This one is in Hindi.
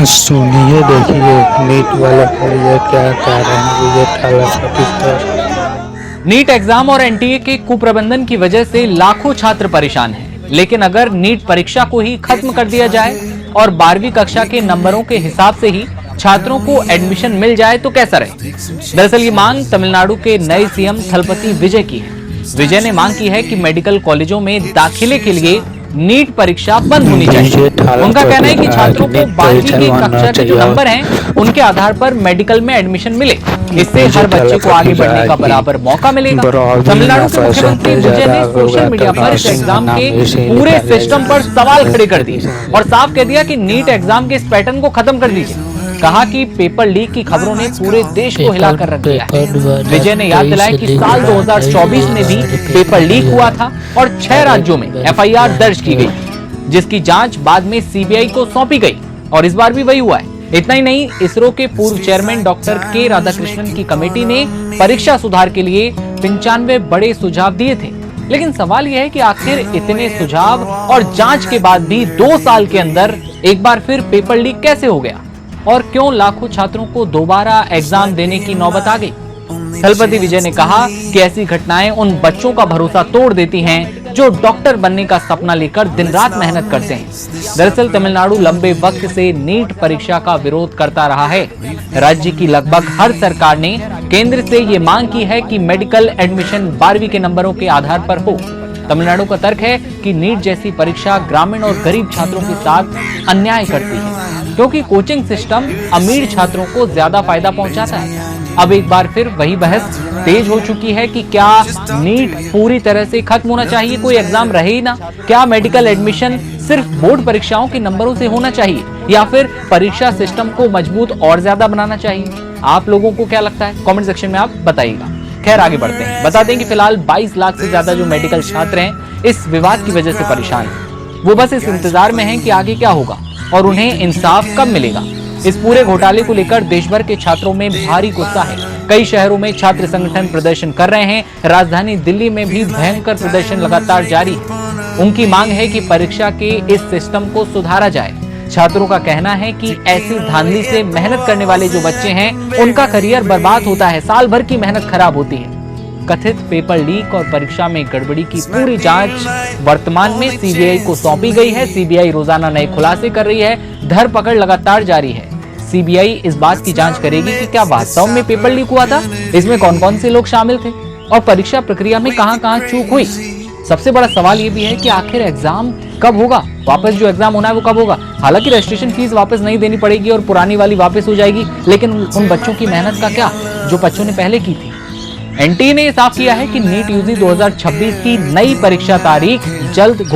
सुनिए, देखिए नीट वाले भैया क्या कह रहे हैं। विजय ठाला छत्तीसगढ़। नीट एग्जाम और एनटीए के कुप्रबंधन की वजह से लाखों छात्र परेशान हैं। लेकिन अगर नीट परीक्षा को ही खत्म कर दिया जाए और 12वीं कक्षा के नंबरों के हिसाब से ही छात्रों को एडमिशन मिल जाए तो कैसा रहे। दरअसल ये मांग तमिलनाडु के नए सीएम थलपति विजय की है। विजय ने मांग की है कि मेडिकल कॉलेजों में दाखिले के लिए नीट परीक्षा बंद होनी चाहिए। उनका कहना है कि छात्रों को 12वीं की कक्षा के जो नंबर हैं उनके आधार पर मेडिकल में एडमिशन मिले। इससे हर बच्चे को आगे बढ़ने का बराबर मौका मिलेगा। तमिलनाडु के मुख्यमंत्री विजय ने सोशल मीडिया पर इस एग्जाम के पूरे सिस्टम पर सवाल खड़े कर दिए और साफ कह दिया कि नीट एग्जाम के इस पैटर्न को खत्म कर दीजिए। कहा कि पेपर लीक की खबरों ने पूरे देश को हिलाकर रख दिया है। विजय ने याद दिलाया कि साल 2024 में भी पेपर लीक हुआ था और 6 राज्यों में एफआईआर दर्ज की गई, जिसकी जांच बाद में सीबीआई को सौंपी गई और इस बार भी वही हुआ है। इतना ही नहीं, इसरो के पूर्व चेयरमैन डॉक्टर के राधाकृष्णन की कमेटी ने परीक्षा सुधार के लिए 95 बड़े सुझाव दिए थे। लेकिन सवाल यह है कि आखिर इतने सुझाव और जांच के बाद भी 2 साल के अंदर एक बार फिर पेपर लीक कैसे हो गया और क्यों लाखों छात्रों को दोबारा एग्जाम देने की नौबत आ गई। थलपति विजय ने कहा कि ऐसी घटनाएं उन बच्चों का भरोसा तोड़ देती हैं जो डॉक्टर बनने का सपना लेकर दिन रात मेहनत करते हैं। दरअसल तमिलनाडु लंबे वक्त से नीट परीक्षा का विरोध करता रहा है। राज्य की लगभग हर सरकार ने केंद्र से ये मांग की है कि मेडिकल एडमिशन 12वीं के नंबरों के आधार पर हो। तमिलनाडु का तर्क है कि नीट जैसी परीक्षा ग्रामीण और गरीब छात्रों के साथ अन्याय करती है, क्योंकि कोचिंग सिस्टम अमीर छात्रों को ज्यादा फायदा पहुंचाता है। अब एक बार फिर वही बहस तेज हो चुकी है कि क्या नीट पूरी तरह से खत्म होना चाहिए, कोई एग्जाम रहे ही ना। क्या मेडिकल एडमिशन सिर्फ बोर्ड परीक्षाओं के नंबरों से होना चाहिए या फिर परीक्षा सिस्टम को मजबूत और ज्यादा बनाना चाहिए। आप लोगों को क्या लगता है, कमेंट सेक्शन में आप बताइएगा। खैर आगे बढ़ते हैं। बता दें कि फिलहाल 22 लाख से ज्यादा जो मेडिकल छात्र हैं इस विवाद की वजह से परेशान हैं। वो बस इस इंतजार में हैं कि आगे क्या होगा और उन्हें इंसाफ कब मिलेगा। इस पूरे घोटाले को लेकर देश भर के छात्रों में भारी गुस्सा है। कई शहरों में छात्र संगठन प्रदर्शन कर रहे हैं। राजधानी दिल्ली में भी भयंकर प्रदर्शन लगातार जारी है। उनकी मांग है कि परीक्षा के इस सिस्टम को सुधारा जाए। छात्रों का कहना है कि ऐसी धांधली से मेहनत करने वाले जो बच्चे हैं उनका करियर बर्बाद होता है, साल भर की मेहनत खराब होती है। कथित पेपर लीक और परीक्षा में गड़बड़ी की पूरी जांच वर्तमान में सीबीआई को सौंपी गई है। सीबीआई रोजाना नए खुलासे कर रही है, धरपकड़ लगातार जारी है। सीबीआई इस बात की जांच करेगी कि क्या वास्तव में पेपर लीक हुआ था, इसमें कौन कौन से लोग शामिल थे और परीक्षा प्रक्रिया में कहां-कहां चूक हुई। सबसे बड़ा सवाल ये भी है कि आखिर एग्जाम कब होगा, वापस जो एग्जाम होना है वो कब होगा। हालांकि रजिस्ट्रेशन फीस वापस नहीं देनी पड़ेगी और पुरानी वाली वापस हो जाएगी, लेकिन उन बच्चों की मेहनत का क्या जो बच्चों ने पहले की थी। एनटीए ने साफ किया है कि नीट यूजी 2026 की नई परीक्षा तारीख जल्द